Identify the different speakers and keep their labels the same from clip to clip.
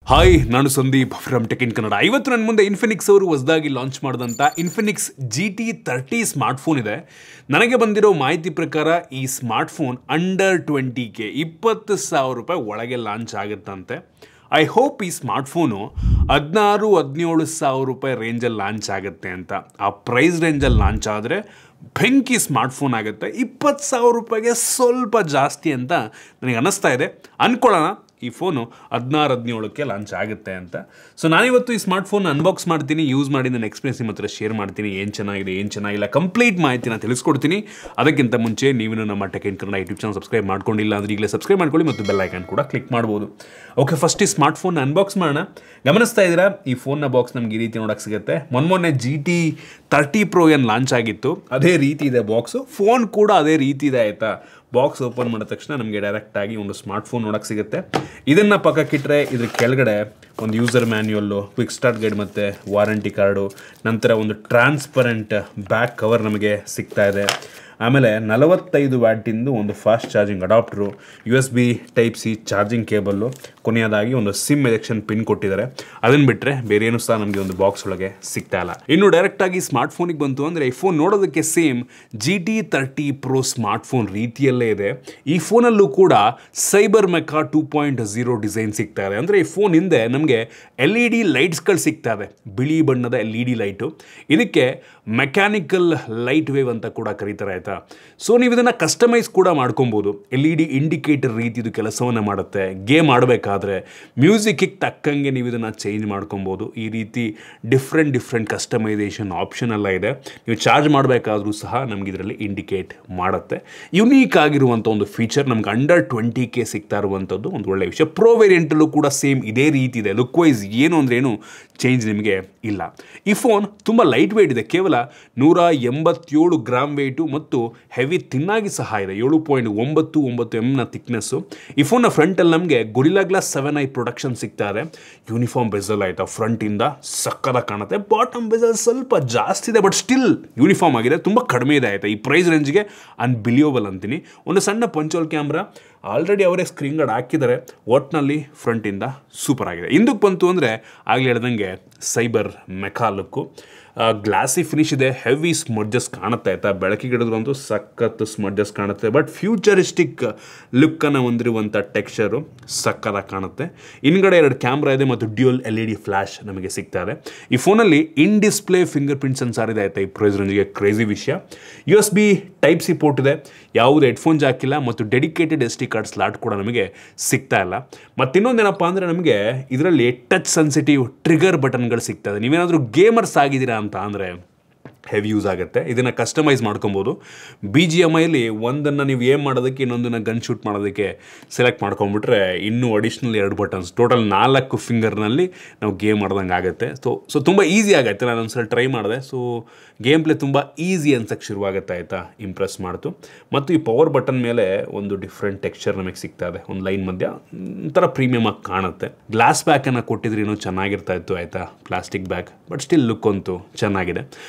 Speaker 1: Hi, ನಾನು Sandeep from tech in Kannada. ಇವತ್ತು ನನ್ನ ಮುಂದೆ ಇನ್ಫಿನಿಕ್ಸ್ ಅವರು ಹೊಸದಾಗಿ ಲಾಂಚ್ ಮಾಡಿದಂಥ ಇನ್ಫಿನಿಕ್ಸ್ GT30 ಸ್ಮಾರ್ಟ್ಫೋನ್ ಇದೆ. ನನಗೆ ಬಂದಿರೋ ಮಾಹಿತಿ ಪ್ರಕಾರ ಈ ಸ್ಮಾರ್ಟ್ಫೋನ್ ಅಂಡರ್ 20K 20,000 ರೂಪಾಯಿ ಒಳಗೆ ಲಾಂಚ್ ಆಗುತ್ತಂತೆ. ಐ ಹೋಪ್ ಈ ಸ್ಮಾರ್ಟ್ಫೋನು 16-17,000 ರೂಪಾಯಿ ರೇಂಜಲ್ಲಿ ಲಾಂಚ್ ಆಗುತ್ತೆ ಅಂತ. ಆ ಪ್ರೈಸ್ ರೇಂಜಲ್ಲಿ ಲಾಂಚ್ ಆದರೆ ಬೆಂಕಿ ಸ್ಮಾರ್ಟ್ಫೋನ್ ಆಗುತ್ತೆ. 20,000 ರೂಪಾಯಿಗೆ ಸ್ವಲ್ಪ ಜಾಸ್ತಿ ಅಂತ ನನಗೆ ಅನ್ನಿಸ್ತಾ ಇದೆ. ಅಂದ್ಕೊಳ್ಳೋಣ ಈ ಫೋನು 16-17ಕ್ಕೆ ಲಾಂಚ್ ಆಗುತ್ತೆ ಅಂತ. ಸೊ ನಾನಿವತ್ತು ಈ ಸ್ಮಾರ್ಟ್ಫೋನ್ ಅನ್ಬಾಕ್ಸ್ ಮಾಡ್ತೀನಿ, ಯೂಸ್ ಮಾಡಿ ನನ್ನ ಎಕ್ಸ್ಪೀರಿಯನ್ಸ್ ನಿಮ್ಮ ಹತ್ರ ಶೇರ್ ಮಾಡ್ತೀನಿ. ಏನು ಚೆನ್ನಾಗಿದೆ, ಏನು ಚೆನ್ನಾಗಿಲ್ಲ, ಕಂಪ್ಲೀಟ್ ಮಾಹಿತಿನ ತಿಳಿಸ್ಕೊಡ್ತೀನಿ. ಅದಕ್ಕಿಂತ ಮುಂಚೆ ನೀವು ನಮ್ಮ tech in Kannada YouTube channel subscribe ಮಾಡ್ಕೊಂಡಿಲ್ಲ ಅಂದರೆ ಈಗಲೇ ಸಬ್ಸ್ಕ್ರೈಬ್ ಮಾಡ್ಕೊಳ್ಳಿ ಮತ್ತು ಬೆಲ್ ಐಕಾನ್ ಕೂಡ ಕ್ಲಿಕ್ ಮಾಡ್ಬೋದು. ಓಕೆ, ಫಸ್ಟ್ ಈ ಸ್ಮಾರ್ಟ್ಫೋನ್ ಅನ್ಬಾಕ್ಸ್ ಮಾಡೋಣ. ಗಮನಿಸ್ತಾ ಇದ್ದೀರಾ, ಈ ಫೋನ್ನ ಬಾಕ್ಸ್ ನಮ್ಗೆ ಈ ರೀತಿ ನೋಡೋಕ್ಕೆ ಸಿಗುತ್ತೆ. ಮೊನ್ನೆ GT30 Pro ಏನು ಲಾಂಚ್ ಆಗಿತ್ತು ಅದೇ ರೀತಿ ಇದೆ ಬಾಕ್ಸು. ಫೋನ್ ಕೂಡ ಅದೇ ರೀತಿ ಇದೆ ಆಯಿತಾ. ಬಾಕ್ಸ್ ಓಪನ್ ಮಾಡಿದ ತಕ್ಷಣ ನಮಗೆ ಡೈರೆಕ್ಟಾಗಿ ಒಂದು ಸ್ಮಾರ್ಟ್ಫೋನ್ ನೋಡೋಕ್ಕೆ ಸಿಗುತ್ತೆ. ಇದನ್ನು ಪಕ್ಕಕ್ಕಿಟ್ಟರೆ ಇದ್ರ ಕೆಳಗಡೆ ಒಂದು ಯೂಸರ್ ಮ್ಯಾನ್ಯುಯಲ್ಲು, ಕ್ವಿಕ್ ಸ್ಟಾರ್ಟ್ ಗೈಡ್ ಮತ್ತು ವಾರಂಟಿ ಕಾರ್ಡು, ನಂತರ ಒಂದು ಟ್ರಾನ್ಸ್ಪರೆಂಟ್ ಬ್ಯಾಕ್ ಕವರ್ ನಮಗೆ ಸಿಗ್ತಾ ಇದೆ. ಆಮೇಲೆ 45 ವ್ಯಾಟಿಂದು ಒಂದು fast charging adapter, USB Type-C charging cable, ಕೊನೆಯದಾಗಿ ಒಂದು ಸಿಮ್ ಎಜೆಕ್ಷನ್ ಪಿನ್ ಕೊಟ್ಟಿದ್ದಾರೆ. ಅದನ್ನು ಬಿಟ್ಟರೆ ಬೇರೆ ಏನು ಸಹ ನಮಗೆ ಒಂದು ಬಾಕ್ಸ್ ಒಳಗೆ ಸಿಗ್ತಾ ಇಲ್ಲ. ಇನ್ನು ಡೈರೆಕ್ಟಾಗಿ ಸ್ಮಾರ್ಟ್ಫೋನಿಗೆ ಬಂತು ಅಂದರೆ ಈ ಫೋನ್ ನೋಡೋದಕ್ಕೆ ಸೇಮ್ GT30 Pro ಸ್ಮಾರ್ಟ್ಫೋನ್ ರೀತಿಯಲ್ಲೇ ಇದೆ. ಈ ಫೋನಲ್ಲೂ ಕೂಡ ಸೈಬರ್ ಮೆಕಾ 2.0 ಡಿಸೈನ್ ಸಿಗ್ತಾ ಇದೆ. ಅಂದರೆ ಈ ಫೋನ್ ಹಿಂದೆ ನಮಗೆ LED ಲೈಟ್ಸ್ಗಳು ಸಿಗ್ತಾ ಇದೆ, ಬಿಳಿ ಬಣ್ಣದ LED ಲೈಟು. ಇದಕ್ಕೆ ಮೆಕ್ಯಾನಿಕಲ್ ಲೈಟ್ ವೇವ್ ಅಂತ ಕೂಡ ಕರೀತಾರೆ ಆಯಿತಾ. ಸೊ ನೀವು ಇದನ್ನು ಕಸ್ಟಮೈಸ್ ಕೂಡ ಮಾಡ್ಕೊಬೋದು. LED ಇಂಡಿಕೇಟರ್ ರೀತಿ ಇದು ಕೆಲಸವನ್ನು ಮಾಡುತ್ತೆ. ಗೇಮ್ ಆಡಬೇಕಾದ್ರೆ ಮ್ಯೂಸಿಕ್ಕಿಗೆ ತಕ್ಕಂಗೆ ನೀವು ಇದನ್ನು ಚೇಂಜ್ ಮಾಡ್ಕೊಬೋದು. ಈ ರೀತಿ ಡಿಫ್ರೆಂಟ್ ಕಸ್ಟಮೈಸೇಷನ್ ಆಪ್ಷನ್ ಎಲ್ಲ ಇದೆ. ನೀವು ಚಾರ್ಜ್ ಮಾಡಬೇಕಾದ್ರೂ ಸಹ ನಮ್ಗೆ ಇದರಲ್ಲಿ ಇಂಡಿಕೇಟ್ ಮಾಡುತ್ತೆ. ಯುನೀಕ್ ಆಗಿರುವಂಥ ಒಂದು ಫೀಚರ್ ನಮ್ಗೆ ಅಂಡರ್ 20K ಸಿಗ್ತಾ ಇರುವಂಥದ್ದು ಒಂದು ಒಳ್ಳೆಯ ವಿಷಯ. ಪ್ರೋ ವೇರಿಯಂಟಲ್ಲೂ ಕೂಡ ಸೇಮ್ ಇದೇ ರೀತಿ ಇದೆ. ಲುಕ್ ವೈಸ್ ಏನು ಅಂದರೆ ಏನು ಚೇಂಜ್ ನಿಮಗೆ ಇಲ್ಲ. ಈ ಫೋನ್ ತುಂಬ ಲೈಟ್ ವೇಟ್ ಇದೆ, ಕೇವಲ 187 ಗ್ರಾಮ್ ವೇಟು ಮತ್ತು ಹೆವಿ ತಿನ್ನಾಗಿ ಸಹ ಇದೆ. 7.99 mm ಥಿಕ್ನೆಸ್ಸು. ಈ ಫೋನ್ನ ಫ್ರಂಟಲ್ಲಿ ನಮಗೆ ಗೊರಿಲ್ಲಾ ಗ್ಲಾಸ್ 7i ಪ್ರೊಡಕ್ಷನ್ ಸಿಗ್ತಾ ಇದೆ. ಯೂನಿಫಾರ್ಮ್ ಬೆಸಲ್ ಆಯಿತಾ, ಫ್ರಂಟಿಂದ ಸಕ್ಕತ್ತಾಗಿ ಕಾಣುತ್ತೆ. ಬಾಟಮ್ ಬೆಸಲ್ ಸ್ವಲ್ಪ ಜಾಸ್ತಿ ಇದೆ, ಬಟ್ ಸ್ಟಿಲ್ ಯೂನಿಫಾರ್ಮ್ ಆಗಿದೆ. ತುಂಬ ಕಡಿಮೆ ಇದೆ ಆಯಿತಾ. ಈ ಪ್ರೈಸ್ ರೇಂಜ್ಗೆ ಅನ್ಬಿಲಿಯಬಲ್ ಅಂತೀನಿ. ಒಂದು ಸಣ್ಣ ಪಂಚೋಲ್ ಕ್ಯಾಮ್ರಾ ಆಲ್ರೆಡಿ ಅವರೇ ಸ್ಕ್ರೀನ್ ಗಾರ್ಡ್ ಹಾಕಿದ್ದಾರೆ. ಒಟ್ಟಿನಲ್ಲಿ ಫ್ರಂಟಿಂದ ಸೂಪರ್ ಆಗಿದೆ. ಹಿಂದಕ್ಕೆ ಬಂತು ಅಂದರೆ ಆಗಲೇ ಹೇಳ್ದಂಗೆ cyber mecha look, glossy finish ಇದೆ. ಹೆವಿ ಸ್ಮಡ್ಜಸ್ ಕಾಣುತ್ತೆ ಆಯಿತಾ. ಬೆಳಕಿಗೆ ಹಿಡಿದ್ರಂತೂ ಸಖತ್ತು ಸ್ಮಡ್ಜಸ್ ಕಾಣುತ್ತೆ. ಬಟ್ ಫ್ಯೂಚರಿಸ್ಟಿಕ್ ಲುಕ್ಕನ್ನು ಹೊಂದಿರುವಂಥ ಟೆಕ್ಸ್ಚರು ಸಕ್ಕತ್ತಾಗಿ ಕಾಣುತ್ತೆ. ಹಿಂದ್ಗಡೆ 2 ಕ್ಯಾಮ್ರಾ ಇದೆ ಮತ್ತು ಡ್ಯೂಯಲ್ LED ಫ್ಲ್ಯಾಶ್ ನಮಗೆ ಸಿಗ್ತಾ ಇದೆ. ಈ ಫೋನಲ್ಲಿ in display fingerprint sensor ಇದೆ ಆಯಿತಾ. ಈ ಪ್ರೈಸ್ ರೇಂಜ್ಗೆ ಕ್ರೇಜಿ ವಿಷಯ. USB Type-C ಪೋರ್ಟ್ ಇದೆ, ಯಾವುದೇ ಹೆಡ್ಫೋನ್ ಜಾಕ್ ಇಲ್ಲ ಮತ್ತು ಡೆಡಿಕೇಟೆಡ್ SD ಕಾರ್ಡ್ ಸ್ಲಾಟ್ ಕೂಡ ನಮಗೆ ಸಿಗ್ತಾ ಇಲ್ಲ. ಮತ್ತು ಇನ್ನೊಂದೇನಪ್ಪ ಅಂದರೆ ನಮಗೆ ಇದರಲ್ಲಿ ಟಚ್ ಸೆನ್ಸಿಟಿವ್ ಟ್ರಿಗರ್ ಬಟನ್ಗಳು ಸಿಗ್ತಾ ಇದೆ. ನೀವೇನಾದರೂ ಗೇಮರ್ಸ್ ಆಗಿದ್ದೀರಾ ಅಂತ ಅಂದರೆ ಹೆವಿ ಯೂಸ್ ಆಗುತ್ತೆ. ಇದನ್ನು ಕಸ್ಟಮೈಸ್ ಮಾಡ್ಕೊಬೋದು. BGMIಯಲ್ಲಿ ಒಂದನ್ನು ನೀವು ಏಮ್ ಮಾಡೋದಕ್ಕೆ, ಇನ್ನೊಂದನ್ನು ಗನ್ ಶೂಟ್ ಮಾಡೋದಕ್ಕೆ ಸೆಲೆಕ್ಟ್ ಮಾಡ್ಕೊಂಬಿಟ್ರೆ ಇನ್ನೂ ಅಡಿಷ್ನಲ್ 2 ಬಟನ್ಸ್, ಟೋಟಲ್ 4 ಫಿಂಗರ್ನಲ್ಲಿ ನಾವು ಗೇಮ್ ಮಾಡ್ದಂಗೆ ಆಗುತ್ತೆ. ಸೊ ತುಂಬ ಈಸಿ ಆಗುತ್ತೆ. ನಾನು ಒಂದ್ಸಲ ಟ್ರೈ ಮಾಡಿದೆ. ಸೊ ಗೇಮ್ ಪ್ಲೇ ತುಂಬ ಈಸಿ ಅನ್ಸಕ್ಕೆ ಶುರುವಾಗುತ್ತೆ ಆಯಿತಾ. ಇಂಪ್ರೆಸ್ ಮಾಡ್ತು. ಮತ್ತು ಈ ಪವರ್ ಬಟನ್ ಮೇಲೆ ಒಂದು ಡಿಫ್ರೆಂಟ್ ಟೆಕ್ಸ್ಚರ್ ನಮಗೆ ಸಿಗ್ತಾ ಇದೆ. ಒಂದು ಲೈನ್ ಮಧ್ಯ ಒಂಥರ ಪ್ರೀಮಿಯಮ್ ಆಗಿ ಕಾಣುತ್ತೆ. ಗ್ಲಾಸ್ ಬ್ಯಾಕನ್ನು ಕೊಟ್ಟಿದ್ರೆ ಇನ್ನೂ ಚೆನ್ನಾಗಿರ್ತಾ ಇತ್ತು ಆಯಿತಾ, plastic bag. But still look ಅಂತೂ ಚೆನ್ನಾಗಿದೆ.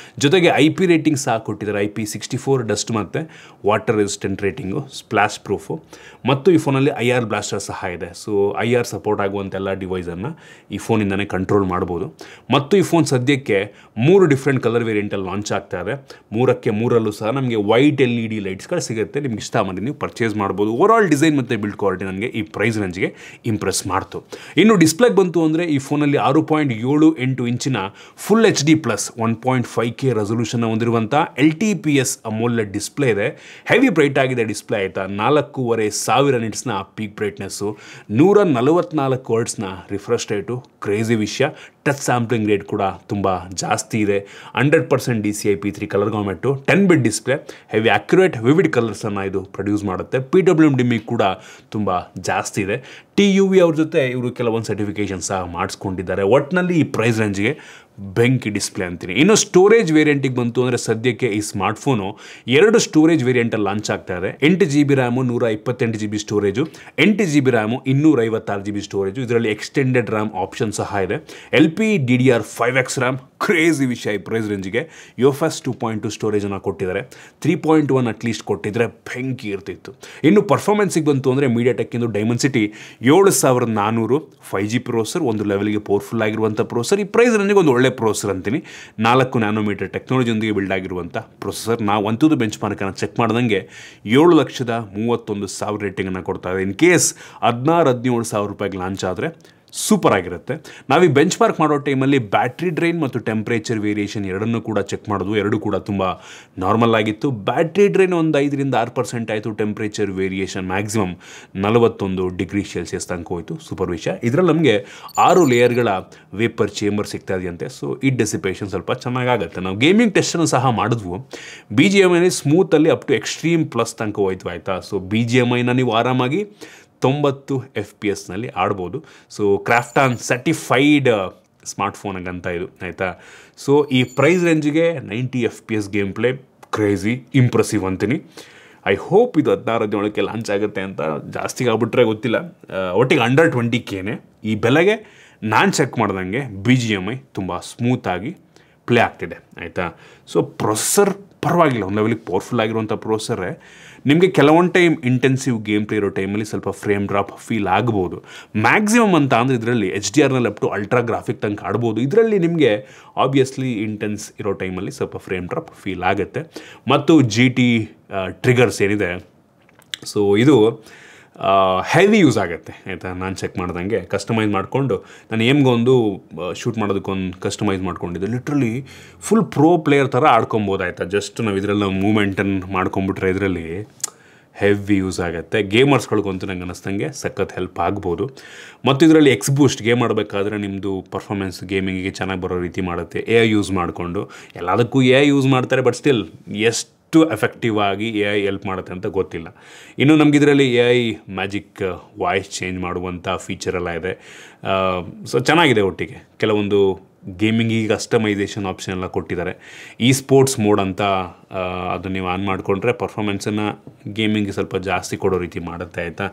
Speaker 1: ಜೊತೆಗೆ IP ರೇಟಿಂಗ್ ಸಹ ಕೊಟ್ಟಿದ್ದಾರೆ. IP64 ಡಸ್ಟ್ ಮತ್ತು water resistant rating, splash proof. ಮತ್ತು ಈ ಫೋನಲ್ಲಿ IR ಬ್ಲಾಸ್ಟರ್ ಸಹ ಇದೆ. ಸೊ IR ಸಪೋರ್ಟ್ ಆಗುವಂಥ ಎಲ್ಲ ಡಿವೈಸನ್ನು ಈ ಫೋನಿಂದನೇ ಕಂಟ್ರೋಲ್ ಮಾಡ್ಬೋದು. ಮತ್ತು ಈ ಫೋನ್ ಸದ್ಯಕ್ಕೆ 3 ಡಿಫ್ರೆಂಟ್ ಕಲರ್ ವೇರಿಯಂಟಲ್ಲಿ ಲಾಂಚ್ ಆಗ್ತಾ ಇದೆ. 3ರಲ್ಲೂ ಸಹ ನಮಗೆ ವೈಟ್ LED ಲೈಟ್ಸ್ಗಳು ಸಿಗುತ್ತೆ. ನಿಮ್ಗೆ ಇಷ್ಟ ಮಾಡಿ ನೀವು ಪರ್ಚೇಸ್ ಮಾಡ್ಬೋದು. ಓವರಾಲ್ ಡಿಸೈನ್ ಮತ್ತು ಬಿಲ್ಡ್ ಕ್ವಾಲಿಟಿ ನನಗೆ ಈ ಪ್ರೈಸ್ ರೇಂಜ್ಗೆ ಇಂಪ್ರೆಸ್ ಮಾಡ್ತು. ಇನ್ನು ಡಿಸ್ಪ್ಲೇಗೆ ಬಂತು ಅಂದರೆ ಈ ಫೋನಲ್ಲಿ 6.78 ಇಂಚಿನ full HD plus 1.5K resolution ಹೊಂದಿರುವಂಥ LTPS ಅಮೋಲೆಡ್ ಡಿಸ್ಪ್ಲೇ ಇದೆ. ಹೆವಿ ಬ್ರೈಟ್ ಆಗಿದೆ ಡಿಸ್ಪ್ಲೇ ಆಯಿತಾ. 4,500 ನಿಟ್ಸ್ನ ಪೀಕ್ ಬ್ರೈಟ್ನೆಸ್ಸು, 144 ಹರ್ಟ್ಸ್ನ ರಿಫ್ರೆಶ್ ರೇಟು, ಕ್ರೇಜಿ ವಿಷಯ. ಟಚ್ ಸ್ಯಾಂಪ್ಲಿಂಗ್ ರೇಟ್ ಕೂಡ ತುಂಬ ಜಾಸ್ತಿ ಇದೆ. 100% DCI P3 colour gamut, 10-bit display, heavy accurate vivid ಕಲರ್ಸನ್ನು ಇದು ಪ್ರೊಡ್ಯೂಸ್ ಮಾಡುತ್ತೆ. PWM ಡಿಮ್ಮಿಂಗ್ ಕೂಡ ತುಂಬ ಜಾಸ್ತಿ ಇದೆ. TUV ಅವ್ರ ಜೊತೆ ಇವರು ಕೆಲವೊಂದು ಸರ್ಟಿಫಿಕೇಷನ್ ಸಹ ಮಾಡಿಸ್ಕೊಂಡಿದ್ದಾರೆ. ಒಟ್ಟಿನಲ್ಲಿ ಈ ಪ್ರೈಸ್ ರೇಂಜ್ಗೆ ಬೆಂಕಿ ಡಿಸ್ಪ್ಲೇ ಅಂತೀನಿ. ಇನ್ನು ಸ್ಟೋರೇಜ್ ವೇರಿಯಂಟಿಗೆ ಬಂತು ಅಂದರೆ ಸದ್ಯಕ್ಕೆ ಈ ಸ್ಮಾರ್ಟ್ಫೋನು 2 ಸ್ಟೋರೇಜ್ ವೇರಿಯಂಟಲ್ಲಿ ಲಾಂಚ್ ಆಗ್ತಾ ಇದೆ. 8GB RAM, 128GB storage, 8GB RAM, 256GB storage. ಇದರಲ್ಲಿ ಎಕ್ಸ್ಟೆಂಡೆಡ್ ರ್ಯಾಮ್ ಆಪ್ಷನ್ ಸಹ ಇದೆ. LPDDR5X ರ್ಯಾಮ್, ಕ್ರೇಜಿ ವಿಷಯ ಈ ಪ್ರೈಸ್ ರೇಂಜಿಗೆ. UFS 2.2 ಸ್ಟೋರೇಜನ್ನು ಕೊಟ್ಟಿದ್ದಾರೆ. 3.1 ಅಟ್ಲೀಸ್ಟ್ ಕೊಟ್ಟಿದ್ರೆ ಬೆಂಕಿ ಇರ್ತಿತ್ತು. ಇನ್ನು ಪರ್ಫಾರ್ಮೆನ್ಸಿಗೆ ಬಂತು ಅಂದರೆ ಮೀಡಿಯಾಟೆಕ್ಕಿಂದು ಡೈಮೆನ್ಸಿಟಿ 7400 5G ಪ್ರೊಸೆಸರ್, ಒಂದು ಲೆವೆಲ್ಗೆ ಪವರ್ಫುಲ್ ಆಗಿರುವಂಥ ಪ್ರೊಸೆಸರ್. ಈ ಪ್ರೈಸ್ ರೇಂಜಿಗೆ ಒಂದು ಒಳ್ಳೆ ಪ್ರೊಸೆಸರ್ ಅಂತೀನಿ. 4 ನ್ಯಾನೋಮೀಟರ್ ಟೆಕ್ನಾಲಜಿಯೊಂದಿಗೆ ಬಿಲ್ಡ್ ಆಗಿರುವಂಥ ಪ್ರೊಸೆಸರ್. ನಾವು ಅಂತೂ ಬೆಂಚ್ ಮಾರ್ಕನ್ನು ಚೆಕ್ ಮಾಡ್ದಂಗೆ 7,31,000 ರೇಟಿಂಗನ್ನು ಕೊಡ್ತಾ ಇದೆ. ಇನ್ ಕೇಸ್ 16,000-17,000 ರೂಪಾಯಿಗೆ ಲಾಂಚ್ ಆದರೆ ಸೂಪರ್ ಆಗಿರುತ್ತೆ. ನಾವು ಈ ಬೆಂಚ್ ಮಾರ್ಕ್ ಮಾಡೋ ಟೈಮಲ್ಲಿ ಬ್ಯಾಟ್ರಿ ಡ್ರೈನ್ ಮತ್ತು ಟೆಂಪ್ರೇಚರ್ ವೇರಿಯೇಷನ್ ಎರಡನ್ನೂ ಕೂಡ ಚೆಕ್ ಮಾಡೋದು. ಎರಡೂ ಕೂಡ ತುಂಬ ನಾರ್ಮಲ್ ಆಗಿತ್ತು. ಬ್ಯಾಟ್ರಿ ಡ್ರೈನ್ ಒಂದು 5-6% ಆಯಿತು. Temperature variation maximum 41 degree Celsius ತನಕ ಹೋಯಿತು. ಸೂಪರ್ ವಿಷಯ. ಇದರಲ್ಲಿ ನಮಗೆ 6 ಲೇಯರ್ಗಳ ವೇಪರ್ ಚೇಂಬರ್ ಸಿಗ್ತಾ ಇದೆಯಂತೆ. ಸೊ ಈ ಡೆಸಿಪೇಷನ್ ಸ್ವಲ್ಪ ಚೆನ್ನಾಗಾಗುತ್ತೆ. ನಾವು ಗೇಮಿಂಗ್ ಟೆಸ್ಟನ್ನು ಸಹ ಮಾಡಿದ್ವು. BGMI ಸ್ಮೂತಲ್ಲಿ ಅಪ್ ಟು ಎಕ್ಸ್ಟ್ರೀಮ್ ಪ್ಲಸ್ ತನಕ ಹೋಯ್ತು ಆಯಿತಾ. ಸೊ BGMIನ ನೀವು ಆರಾಮಾಗಿ 90 FPS ಆಡ್ಬೋದು. ಸೊ ಕ್ರಾಫ್ಟಾನ್ ಸರ್ಟಿಫೈಡ್ ಸ್ಮಾರ್ಟ್ಫೋನ್ ಹಂಗಂತ ಇದು ಆಯಿತಾ. ಸೊ ಈ ಪ್ರೈಸ್ ರೇಂಜಿಗೆ 90 FPS game play crazy impressive ಅಂತೀನಿ. ಐ ಹೋಪ್ ಇದು 16-17ಕ್ಕೆ ಲಾಂಚ್ ಆಗುತ್ತೆ ಅಂತ. ಜಾಸ್ತಿಗೆ ಆಗ್ಬಿಟ್ರೆ ಗೊತ್ತಿಲ್ಲ. ಒಟ್ಟಿಗೆ ಅಂಡರ್ 20Kನೇ. ಈ ಬೆಲೆಗೆ ನಾನು ಚೆಕ್ ಮಾಡ್ದಂಗೆ BGMI ತುಂಬ ಸ್ಮೂತಾಗಿ ಪ್ಲೇ ಆಗ್ತಿದೆ ಆಯಿತಾ. ಸೊ ಪ್ರೊಸೆಸರ್ ಪರವಾಗಿಲ್ಲ, ಒಂದು ಲೆವೆಲಿಗೆ ಪವರ್ಫುಲ್ ಆಗಿರುವಂಥ ಪ್ರೊಸೆಸರೇ. ನಿಮಗೆ ಕೆಲವೊಂದು ಟೈಮ್ ಇಂಟೆನ್ಸಿವ್ ಗೇಮ್ ಪ್ಲೇ ಇರೋ ಟೈಮಲ್ಲಿ ಸ್ವಲ್ಪ ಫ್ರೇಮ್ ಡ್ರಾಪ್ ಫೀಲ್ ಆಗ್ಬೋದು. ಮ್ಯಾಕ್ಸಿಮಮ್ ಅಂತ ಅಂದರೆ ಇದರಲ್ಲಿ HDRನಲ್ಲಿ ಅಪ್ ಟು ಅಲ್ಟ್ರಾ ಗ್ರಾಫಿಕ್ ತನಕ ಆಡ್ಬೋದು. ಇದರಲ್ಲಿ ನಿಮಗೆ ಆಬ್ವಿಯಸ್ಲಿ ಇಂಟೆನ್ಸ್ ಇರೋ ಟೈಮಲ್ಲಿ ಸ್ವಲ್ಪ ಫ್ರೇಮ್ ಡ್ರಾಪ್ ಫೀಲ್ ಆಗುತ್ತೆ. ಮತ್ತು GT ಟ್ರಿಗರ್ಸ್ ಏನಿದೆ, ಸೊ ಇದು ಹೆವಿ ಯೂಸ್ ಆಗುತ್ತೆ ಆಯಿತಾ. ನಾನು ಚೆಕ್ ಮಾಡ್ದಂಗೆ ಕಸ್ಟಮೈಸ್ ಮಾಡಿಕೊಂಡು ನಾನು ಏಮ್ಗೊಂದು ಶೂಟ್ ಮಾಡೋದಕ್ಕೊಂದು ಕಸ್ಟಮೈಸ್ ಮಾಡ್ಕೊಂಡಿದ್ದೆ. ಲಿಟ್ರಲಿ ಫುಲ್ ಪ್ರೋ ಪ್ಲೇಯರ್ ಥರ ಆಡ್ಕೊಬೋದು ಆಯಿತಾ. ಜಸ್ಟ್ ನಾವು ಇದರಲ್ಲಿ ನಾವು ಮೂಮೆಂಟನ್ನು ಮಾಡ್ಕೊಂಬಿಟ್ರೆ ಇದರಲ್ಲಿ ಹೆವಿ ಯೂಸ್ ಆಗುತ್ತೆ. ಗೇಮರ್ಸ್ಗಳಿಗಂತೂ ನಂಗೆ ಅನ್ನಿಸ್ದಂಗೆ ಸಖತ್ ಹೆಲ್ಪ್ ಆಗ್ಬೋದು. ಮತ್ತು ಇದರಲ್ಲಿ ಎಕ್ಸ್ಬೂಸ್ಟ್ ಗೇಮ್ ಆಡಬೇಕಾದ್ರೆ ನಿಮ್ಮದು ಪರ್ಫಾರ್ಮೆನ್ಸ್ ಗೇಮಿಂಗಿಗೆ ಚೆನ್ನಾಗಿ ಬರೋ ರೀತಿ ಮಾಡುತ್ತೆ. AI ಯೂಸ್ ಮಾಡಿಕೊಂಡು. ಎಲ್ಲದಕ್ಕೂ AI ಯೂಸ್ ಮಾಡ್ತಾರೆ, ಬಟ್ ಸ್ಟಿಲ್ ಎಷ್ಟು ಎಫೆಕ್ಟಿವ್ ಆಗಿ AI ಹೆಲ್ಪ್ ಮಾಡುತ್ತೆ ಅಂತ ಗೊತ್ತಿಲ್ಲ. ಇನ್ನು ನಮ್ಗೆ ಇದರಲ್ಲಿ AI ಮ್ಯಾಜಿಕ್ ವಾಯ್ಸ್ ಚೇಂಜ್ ಮಾಡುವಂಥ ಫೀಚರೆಲ್ಲ ಇದೆ. ಸೊ ಚೆನ್ನಾಗಿದೆ. ಒಟ್ಟಿಗೆ ಕೆಲವೊಂದು ಗೇಮಿಂಗಿಗೆ ಕಸ್ಟಮೈಸೇಷನ್ ಆಪ್ಷನ್ ಎಲ್ಲ ಕೊಟ್ಟಿದ್ದಾರೆ. ಸ್ಪೋರ್ಟ್ಸ್ ಮೋಡ್ ಅಂತ ಅದನ್ನು ನೀವು ಆನ್ ಮಾಡಿಕೊಂಡ್ರೆ ಪರ್ಫಾರ್ಮೆನ್ಸನ್ನು ಗೇಮಿಂಗ್ಗೆ ಸ್ವಲ್ಪ ಜಾಸ್ತಿ ಕೊಡೋ ರೀತಿ ಮಾಡುತ್ತೆ ಆಯಿತಾ.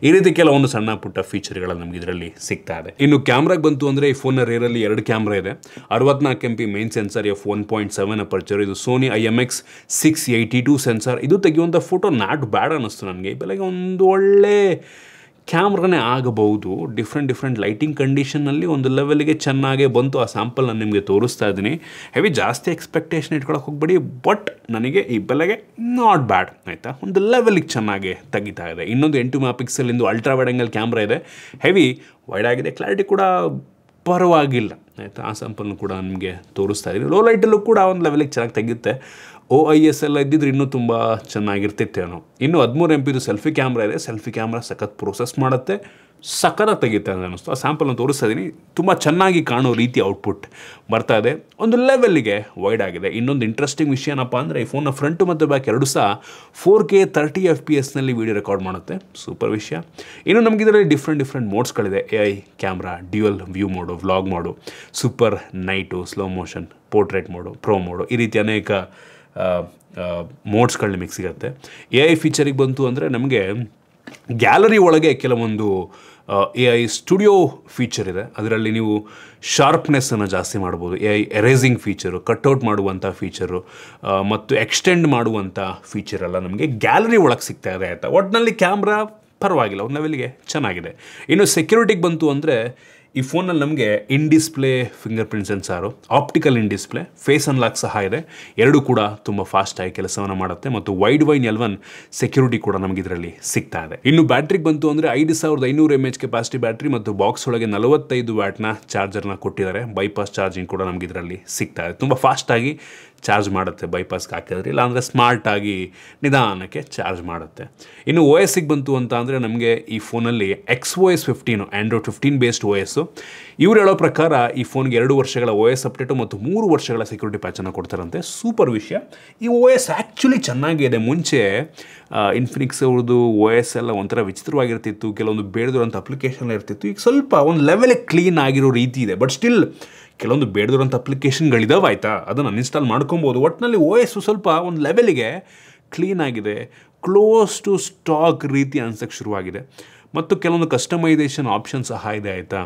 Speaker 1: ಈ ರೀತಿ ಕೆಲವೊಂದು ಸಣ್ಣ ಪುಟ್ಟ ಫೀಚರ್ಗಳು ನಮ್ಗೆ ಇದರಲ್ಲಿ ಸಿಗ್ತಾ ಇದೆ. ಇನ್ನು ಕ್ಯಾಮ್ರಾಗೆ ಬಂತು ಅಂದರೆ ಈ ಫೋನ್ನ ರೇರಲ್ಲಿ 2 ಕ್ಯಾಮ್ರಾ ಇದೆ. 64 MP main sensor, f1.7 aperture. ಇದು ಸೋನಿ IMX682 ಸೆನ್ಸರ್. ಇದು ತೆಗೆಯುವಂಥ ಫೋಟೋ ನಾಟ್ ಬ್ಯಾಡ್ ಅನ್ನಿಸ್ತು ನನಗೆ. ಈ ಬೆಲೆಗೆ ಒಂದು ಒಳ್ಳೆ ಕ್ಯಾಮ್ರಾನೇ ಆಗಬಹುದು. ಡಿಫ್ರೆಂಟ್ ಲೈಟಿಂಗ್ ಕಂಡೀಷನ್ನಲ್ಲಿ ಒಂದು ಲೆವೆಲ್ಗೆ ಚೆನ್ನಾಗೇ ಬಂತು. ಆ ಸ್ಯಾಂಪಲ್ ನಾನು ನಿಮಗೆ ತೋರಿಸ್ತಾ ಇದ್ದೀನಿ. ಹೆವಿ ಜಾಸ್ತಿ ಎಕ್ಸ್ಪೆಕ್ಟೇಷನ್ ಇಟ್ಕೊಳಕ್ಕೆ ಹೋಗ್ಬೇಡಿ, ಬಟ್ ನನಗೆ ಈ ಬೆಲೆಗೆ ನಾಟ್ ಬ್ಯಾಡ್ ಆಯಿತಾ. ಒಂದು ಲೆವೆಲಿಗೆ ಚೆನ್ನಾಗಿ ತೆಗಿತಾ ಇದೆ. ಇನ್ನೊಂದು 8 MP ultra wide angle camera ಇದೆ. ಹೆವಿ ವೈಡ್ ಆಗಿದೆ. ಕ್ಲಾರಿಟಿ ಕೂಡ ಪರವಾಗಿಲ್ಲ ಆಯಿತಾ. ಆ ಸ್ಯಾಂಪಲ್ನು ಕೂಡ ನಿಮಗೆ ತೋರಿಸ್ತಾ ಇದ್ದೀನಿ. ಲೋ ಲೈಟಲ್ಲೂ ಕೂಡ ಒಂದು ಲೆವೆಲಿಗೆ ಚೆನ್ನಾಗಿ ತೆಗೆಯುತ್ತೆ. OIS ಎಲ್ಲ ಇದ್ದಿದ್ರೆ ಇನ್ನೂ ತುಂಬ ಚೆನ್ನಾಗಿರ್ತಿತ್ತೇನೋ. ಇನ್ನು 13 MP ಸೆಲ್ಫಿ ಕ್ಯಾಮ್ರಾ ಇದೆ. ಸೆಲ್ಫಿ ಕ್ಯಾಮ್ರಾ ಸಖತ್ ಪ್ರೊಸೆಸ್ ಮಾಡುತ್ತೆ, ಸಖತ್ತಾಗಿ ತೆಗಿಯುತ್ತೆ ಅಂತ ಅನ್ನಿಸ್ತು. ಆ ಸ್ಯಾಂಪಲ್ನ ತೋರಿಸ್ತಾ ಇದ್ದೀನಿ. ತುಂಬ ಚೆನ್ನಾಗಿ ಕಾಣೋ ರೀತಿ ಔಟ್ಪುಟ್ ಬರ್ತಾ ಇದೆ. ಒಂದು ಲೆವೆಲ್ಗೆ ವೈಡ್ ಆಗಿದೆ. ಇನ್ನೊಂದು ಇಂಟ್ರೆಸ್ಟಿಂಗ್ ವಿಷಯ ಏನಪ್ಪ ಅಂದರೆ ಈ ಫೋನ್ನ ಫ್ರಂಟು ಮತ್ತು ಬ್ಯಾಕ್ ಎರಡೂ ಸಹ 4K 30 FPS ವೀಡಿಯೋ ರೆಕಾರ್ಡ್ ಮಾಡುತ್ತೆ. ಸೂಪರ್ ವಿಷಯ. ಇನ್ನು ನಮಗೆ ಇದರಲ್ಲಿ ಡಿಫ್ರೆಂಟ್ ಮೋಡ್ಸ್ಗಳಿದೆ. AI camera, dual view mode, vlog mode, super night, slow motion, portrait mode, pro mode, ಈ ರೀತಿ ಅನೇಕ ಮೋಡ್ಸ್ಗಳು ನಿಮಗೆ ಸಿಗುತ್ತೆ. AI ಫೀಚರಿಗೆ ಬಂತು ಅಂದರೆ ನಮಗೆ ಗ್ಯಾಲರಿ ಒಳಗೆ ಕೆಲವೊಂದು AI ಸ್ಟುಡಿಯೋ ಫೀಚರ್ ಇದೆ. ಅದರಲ್ಲಿ ನೀವು ಶಾರ್ಪ್ನೆಸ್ಸನ್ನು ಜಾಸ್ತಿ ಮಾಡ್ಬೋದು. AI ಎರೇಸಿಂಗ್ ಫೀಚರು, ಕಟ್ಔಟ್ ಮಾಡುವಂಥ ಫೀಚರು ಮತ್ತು ಎಕ್ಸ್ಟೆಂಡ್ ಮಾಡುವಂಥ ಫೀಚರೆಲ್ಲ ನಮಗೆ ಗ್ಯಾಲರಿ ಒಳಗೆ ಸಿಗ್ತಾ ಇದೆ ಆಯಿತಾ. ಒಟ್ಟಿನಲ್ಲಿ ಕ್ಯಾಮ್ರಾ ಪರವಾಗಿಲ್ಲ, ಒಂದು ಲೆವೆಲ್ಗೆ ಚೆನ್ನಾಗಿದೆ. ಇನ್ನು ಸೆಕ್ಯೂರಿಟಿಗೆ ಬಂತು ಅಂದರೆ ಈ ಫೋನಲ್ಲಿ ನಮಗೆ in display fingerprint sensor, optical in display, face unlock ಸಹ ಇದೆ. ಎರಡೂ ಕೂಡ ತುಂಬ ಫಾಸ್ಟಾಗಿ ಕೆಲಸವನ್ನು ಮಾಡುತ್ತೆ. ಮತ್ತು ವೈಡ್ ವೈನ್ L1 ಸೆಕ್ಯೂರಿಟಿ ಕೂಡ ನಮಗೆ ಇದರಲ್ಲಿ ಸಿಗ್ತಾ ಇದೆ. ಇನ್ನು ಬ್ಯಾಟ್ರಿಗೆ ಬಂತು ಅಂದರೆ 5500 mAh ಕೆಪಾಸಿಟಿ ಬ್ಯಾಟ್ರಿ ಮತ್ತು ಬಾಕ್ಸ್ ಒಳಗೆ 45 ವ್ಯಾಟ್ನ ಚಾರ್ಜರ್ನ ಕೊಟ್ಟಿದ್ದಾರೆ. ಬೈಪಾಸ್ ಚಾರ್ಜಿಂಗ್ ಕೂಡ ನಮಗೆ ಇದರಲ್ಲಿ ಸಿಗ್ತಾ ಇದೆ. ತುಂಬ ಫಾಸ್ಟಾಗಿ ಚಾರ್ಜ್ ಮಾಡುತ್ತೆ ಬೈಪಾಸ್ಗೆ ಹಾಕಿದ್ರೆ, ಇಲ್ಲಾಂದರೆ ಸ್ಮಾರ್ಟಾಗಿ ನಿಧಾನಕ್ಕೆ ಚಾರ್ಜ್ ಮಾಡುತ್ತೆ. ಇನ್ನು OSಗೆ ಬಂತು ಅಂತ ಅಂದರೆ ನಮಗೆ ಈ ಫೋನಲ್ಲಿ XOS 15 ಆ್ಯಂಡ್ರಾಯ್ಡ್ 15 ಬೇಸ್ಡ್ OS. ಇವ್ರು ಹೇಳೋ ಪ್ರಕಾರ ಈ ಫೋನ್ಗೆ 2 ವರ್ಷಗಳ OS ಅಪ್ಡೇಟು ಮತ್ತು 3 ವರ್ಷಗಳ ಸೆಕ್ಯೂರಿಟಿ ಪ್ಯಾಚನ್ನು ಕೊಡ್ತಾರಂತೆ. ಸೂಪರ್ ವಿಷಯ. ಈ OS ಆ್ಯಕ್ಚುಲಿ ಚೆನ್ನಾಗಿದೆ. ಮುಂಚೆ ಇನ್ಫಿನಿಕ್ಸ್ ಅವ್ರದ್ದು OS ಎಲ್ಲ ಒಂಥರ ವಿಚಿತ್ರವಾಗಿರ್ತಿತ್ತು. ಕೆಲವೊಂದು ಬೇಡದಿರೋಂಥ ಅಪ್ಲಿಕೇಶನ್ ಇರ್ತಿತ್ತು. ಈಗ ಸ್ವಲ್ಪ ಒಂದು ಲೆವೆಲಿಗೆ ಕ್ಲೀನ್ ಆಗಿರೋ ರೀತಿ ಇದೆ. ಬಟ್ ಸ್ಟಿಲ್ ಕೆಲವೊಂದು ಬೇಡದಿರೋಂಥ ಅಪ್ಲಿಕೇಶನ್ಗಳಿದಾವೆ ಆಯಿತಾ, ಅದನ್ನು ಅನ್ಇನ್ಸ್ಟಾಲ್ ಮಾಡ್ಕೊಬೋದು. ಒಟ್ಟಿನಲ್ಲಿ OS ಸ್ವಲ್ಪ ಒಂದು ಲೆವೆಲಿಗೆ ಕ್ಲೀನ್ ಆಗಿದೆ, ಕ್ಲೋಸ್ ಟು ಸ್ಟಾಕ್ ರೀತಿ ಅನ್ಸೋಕ್ಕೆ ಶುರುವಾಗಿದೆ. ಮತ್ತು ಕೆಲವೊಂದು ಕಸ್ಟಮೈಸೇಷನ್ ಆಪ್ಷನ್ ಸಹ ಇದೆ ಆಯಿತಾ.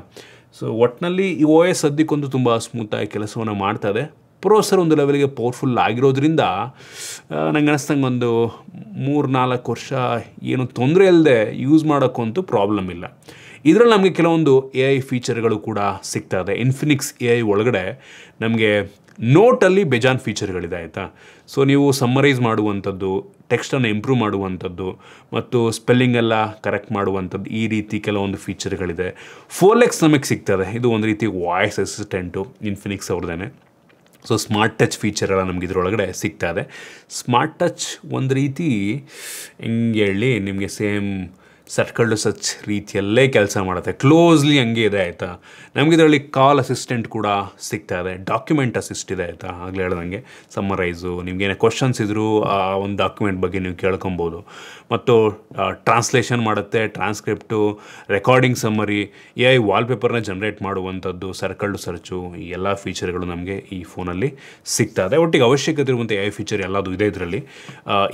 Speaker 1: ಸೊ ಒಟ್ಟಿನಲ್ಲಿ ಈ ಓ ಎಸ್ ಸದ್ಯಕ್ಕೊಂದು ತುಂಬ ಸ್ಮೂತಾಗಿ ಕೆಲಸವನ್ನು ಮಾಡ್ತದೆ. ಪ್ರೊಸೆಸರ್ ಒಂದು ಲೆವೆಲ್ಗೆ ಪವರ್ಫುಲ್ ಆಗಿರೋದ್ರಿಂದ ನಂಗೆ ಅನ್ನಿಸ್ದಂಗೆ ಒಂದು 3-4 ವರ್ಷ ಏನು ತೊಂದರೆ ಇಲ್ಲದೆ ಯೂಸ್ ಮಾಡೋಕ್ಕಂತೂ ಪ್ರಾಬ್ಲಮ್ ಇಲ್ಲ. ಇದರಲ್ಲಿ ನಮಗೆ ಕೆಲವೊಂದು ಎ ಐ ಫೀಚರ್ಗಳು ಕೂಡ ಸಿಗ್ತಾ ಇದೆ. ಇನ್ಫಿನಿಕ್ಸ್ ಎ ಐ ಒಳಗಡೆ ನಮಗೆ ನೋಟಲ್ಲಿ ಬೇಜಾನ್ ಫೀಚರ್ಗಳಿದೆ ಆಯಿತಾ. ಸೊ ನೀವು ಸಮ್ಮರೈಸ್ ಮಾಡುವಂಥದ್ದು, ಟೆಕ್ಸ್ಟನ್ನು ಇಂಪ್ರೂವ್ ಮಾಡುವಂಥದ್ದು ಮತ್ತು ಸ್ಪೆಲ್ಲಿಂಗ್ ಎಲ್ಲ ಕರೆಕ್ಟ್ ಮಾಡುವಂಥದ್ದು, ಈ ರೀತಿ ಕೆಲವೊಂದು ಫೀಚರ್ಗಳಿದೆ. ಫೋಲೆಕ್ಸ್ ನಮಗೆ ಸಿಗ್ತದೆ. ಇದು ಒಂದು ರೀತಿ ವಾಯ್ಸ್ ಅಸಿಸ್ಟೆಂಟು ಇನ್ಫಿನಿಕ್ಸ್ ಅವ್ರದ್ದೇ. ಸೊ ಸ್ಮಾರ್ಟ್ ಟಚ್ ಫೀಚರೆಲ್ಲ ನಮ್ಗೆ ಇದರೊಳಗಡೆ ಸಿಗ್ತಾ ಇದೆ. ಸ್ಮಾರ್ಟ್ ಟಚ್ ಒಂದು ರೀತಿ ಹೆಂಗೆ ಹೇಳಿ ನಿಮಗೆ ಸೇಮ್ ಸರ್ಕಲ್ ಟು ಸಚ್ ರೀತಿಯಲ್ಲೇ ಕೆಲಸ ಮಾಡುತ್ತೆ, ಕ್ಲೋಸ್ಲಿ ಹಂಗೆ ಇದೆ ಆಯಿತಾ. ನಮಗೆ ಇದರಲ್ಲಿ ಕಾಲ್ ಅಸಿಸ್ಟೆಂಟ್ ಕೂಡ ಸಿಗ್ತಾ ಇದೆ, ಡಾಕ್ಯುಮೆಂಟ್ ಅಸಿಸ್ಟ್ ಇದೆ ಆಯಿತಾ. ಆಗಲೇ ಹೇಳ್ದಂಗೆ ಸಮ್ಮರೈಸು, ನಿಮಗೇನೇ ಕ್ವಶನ್ಸ್ ಇದ್ದರೂ ಆ ಒಂದು ಡಾಕ್ಯುಮೆಂಟ್ ಬಗ್ಗೆ ನೀವು ಕೇಳ್ಕೊಬೋದು. ಮತ್ತು ಟ್ರಾನ್ಸ್ಲೇಷನ್ ಮಾಡುತ್ತೆ, transcript, recording summary, A I ವಾಲ್ಪೇಪರ್ನ ಜನ್ರೇಟ್ ಮಾಡುವಂಥದ್ದು, ಸರ್ಕಲ್ ಟು ಸರ್ಚು, ಈ ಎಲ್ಲ ಫೀಚರ್ಗಳು ನಮಗೆ ಈ ಫೋನಲ್ಲಿ ಸಿಗ್ತಾ ಇದೆ. ಒಟ್ಟಿಗೆ ಅವಶ್ಯಕತೆ ಇರುವಂಥ ಎ ಐ ಫೀಚರ್ ಎಲ್ಲದು ಇದೆ ಇದರಲ್ಲಿ.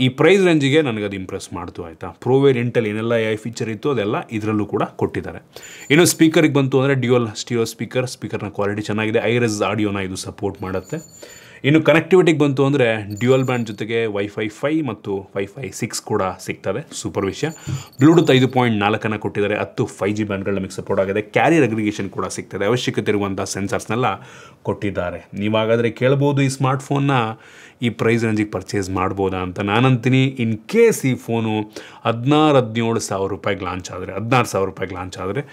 Speaker 1: ಈ ಪ್ರೈಸ್ ರೇಂಜಿಗೆ ನನಗದು ಇಂಪ್ರೆಸ್ ಮಾಡ್ತು ಆಯಿತಾ. ಪ್ರೋ ವೇರಿಯಂಟಲ್ಲಿ ಏನೆಲ್ಲ ಎ ಐ ಫೀಚರ್ ಇತ್ತು ಅದೆಲ್ಲ ಇದರಲ್ಲೂ ಕೂಡ ಕೊಟ್ಟಿದ್ದಾರೆ. ಇನ್ನು ಸ್ಪೀಕರಿಗೆ ಬಂತು ಅಂದರೆ ಡ್ಯುಯಲ್ ಸ್ಟೀರಿಯೋ ಸ್ಪೀಕರ್ನ ಕ್ವಾಲಿಟಿ ಚೆನ್ನಾಗಿದೆ. ಐರೆಸ್ ಆಡಿಯೋನ ಇದು ಸಪೋರ್ಟ್ ಮಾಡುತ್ತೆ. ಇನ್ನು ಕನೆಕ್ಟಿವಿಟಿಗೆ ಬಂತು ಅಂದರೆ ಡ್ಯುಯಲ್ ಬ್ಯಾಂಡ್ ಜೊತೆಗೆ ವೈಫೈ 5 ಮತ್ತು ವೈಫೈ 6 ಕೂಡ ಸಿಗ್ತದೆ, ಸೂಪರ್ ವಿಷಯ. ಬ್ಲೂಟೂತ್ 5.4 ಕೊಟ್ಟಿದ್ದಾರೆ. 10 5G ಬ್ಯಾಂಡ್ಗಳು ನಮಗೆ ಸಪೋರ್ಟ್ ಆಗಿದೆ. ಕ್ಯಾರಿಯರ್ ಅಗ್ರಿಗೇಷನ್ ಕೂಡ ಸಿಗ್ತದೆ. ಅವಶ್ಯಕತೆ ಇರುವಂಥ ಸೆನ್ಸರ್ಸ್ನೆಲ್ಲ ಕೊಟ್ಟಿದ್ದಾರೆ. ನೀವಾಗಾದರೆ ಕೇಳ್ಬೋದು ಈ ಸ್ಮಾರ್ಟ್ಫೋನ್ನ ಈ ಪ್ರೈಸ್ ರೇಂಜಿಗೆ ಪರ್ಚೇಸ್ ಮಾಡ್ಬೋದಾ ಅಂತ. ನಾನಂತೀನಿ ಇನ್ ಕೇಸ್ ಈ ಫೋನು 16-17 ಸಾವಿರ ರೂಪಾಯಿಗೆ ಲಾಂಚ್ ಆದರೆ, 16 ಸಾವಿರ ರೂಪಾಯಿಗೆ ಲಾಂಚ್ ಆದರೆ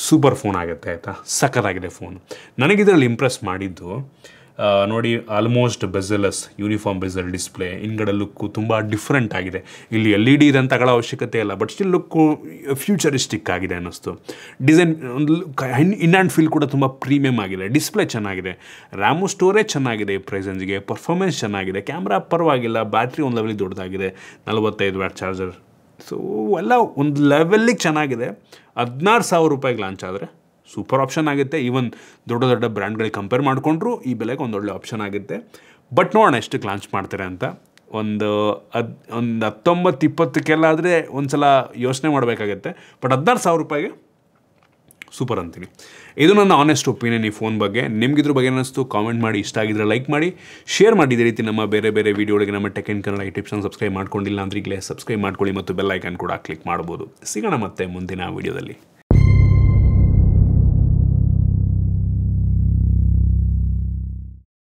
Speaker 1: ಸೂಪರ್ ಫೋನ್ ಆಗುತ್ತೆ ಆಯಿತಾ. ಸಖತ್ತಾಗಿದೆ ಫೋನು. ನನಗಿದರಲ್ಲಿ ಇಂಪ್ರೆಸ್ ಮಾಡಿದ್ದು ನೋಡಿ, ಆಲ್ಮೋಸ್ಟ್ ಬೆಸಲೆಸ್ ಯೂನಿಫಾರ್ಮ್ ಬೆಸಲ್ ಡಿಸ್ಪ್ಲೇ, ಹಿಂದ್ಗಡೆ ಲುಕ್ಕು ತುಂಬ ಡಿಫ್ರೆಂಟ್ ಆಗಿದೆ. ಇಲ್ಲಿ LED ಇದೆ ಅಂತ ತಗೊಳ್ಳೋ ಅವಶ್ಯಕತೆ ಇಲ್ಲ, ಬಟ್ ಸ್ಟಿಲ್ ಲುಕ್ಕು ಫ್ಯೂಚರಿಸ್ಟಿಕ್ ಆಗಿದೆ ಅನ್ನಿಸ್ತು. ಡಿಸೈನ್ ಒಂದು ಇನ್ ಆ್ಯಂಡ್ ಫೀಲ್ ಕೂಡ ತುಂಬ ಪ್ರೀಮಿಯಮ್ ಆಗಿದೆ. ಡಿಸ್ಪ್ಲೇ ಚೆನ್ನಾಗಿದೆ, ರ್ಯಾಮು ಸ್ಟೋರೇಜ್ ಚೆನ್ನಾಗಿದೆ ಈ ಪ್ರೈಸ್ ರೇಂಜ್ಗೆ, ಪರ್ಫಾರ್ಮೆನ್ಸ್ ಚೆನ್ನಾಗಿದೆ, ಕ್ಯಾಮ್ರಾ ಪರವಾಗಿಲ್ಲ, ಬ್ಯಾಟ್ರಿ ಒಂದು ಲೆವೆಲಿಗೆ ದೊಡ್ಡದಾಗಿದೆ, 45 ವ್ಯಾಟ್ ಚಾರ್ಜರ್. ಸೊ ಎಲ್ಲ ಒಂದು ಲೆವೆಲ್ಲಿಗೆ ಚೆನ್ನಾಗಿದೆ. 16 ಸಾವಿರ ರೂಪಾಯಿಗೆ ಲಾಂಚ್ ಆದರೆ ಸೂಪರ್ ಆಪ್ಷನ್ ಆಗುತ್ತೆ. ಈವನ್ ದೊಡ್ಡ ದೊಡ್ಡ ಬ್ರ್ಯಾಂಡ್ಗಳಿಗೆ ಕಂಪೇರ್ ಮಾಡಿಕೊಂಡ್ರು ಈ ಬೆಲೆಗೆ ಒಂದು ಒಳ್ಳೆ ಆಪ್ಷನ್ ಆಗುತ್ತೆ. ಬಟ್ ನೋಡೋಣ ಎಷ್ಟಕ್ಕೆ ಲಾಂಚ್ ಮಾಡ್ತಾರೆ ಅಂತ. ಒಂದು 19-20ಕ್ಕೆಲ್ಲ ಆದರೆ ಒಂದು ಸಲ ಯೋಚನೆ ಮಾಡಬೇಕಾಗತ್ತೆ. ಬಟ್ 16 ಸಾವಿರ ರೂಪಾಯಿಗೆ ಸೂಪರ್ ಅಂತೀನಿ. ಇದು ನನ್ನ ಆನೆಸ್ಟ್ ಒಪಿನಿಯನ್ ಈ ಫೋನ್ ಬಗ್ಗೆ. ನಿಮ್ಗಿದ್ರ ಬಗ್ಗೆ ಅನ್ನಿಸ್ತು ಕಾಮೆಂಟ್ ಮಾಡಿ, ಇಷ್ಟ ಆಗಿದ್ರೆ ಲೈಕ್ ಮಾಡಿ, ಶೇರ್ ಮಾಡಿ. ಇದೇ ರೀತಿ ನಮ್ಮ ಬೇರೆ ಬೇರೆ ವೀಡಿಯೋಗಳಿಗೆ ನಮ್ಮ tech in Kannada YouTube subscribe ಮಾಡ್ಕೊಂಡಿಲ್ಲ ಅಂದ್ರೆ ಈಗಲೇ ಸಬ್ಸ್ಕ್ರೈಬ್ ಮಾಡ್ಕೊಳ್ಳಿ ಮತ್ತು ಬೆಲ್ ಐಕಾನ್ ಕೂಡ ಕ್ಲಿಕ್ ಮಾಡ್ಬೋದು. ಸಿಗೋಣ ಮತ್ತೆ ಮುಂದಿನ ವೀಡಿಯೋದಲ್ಲಿ.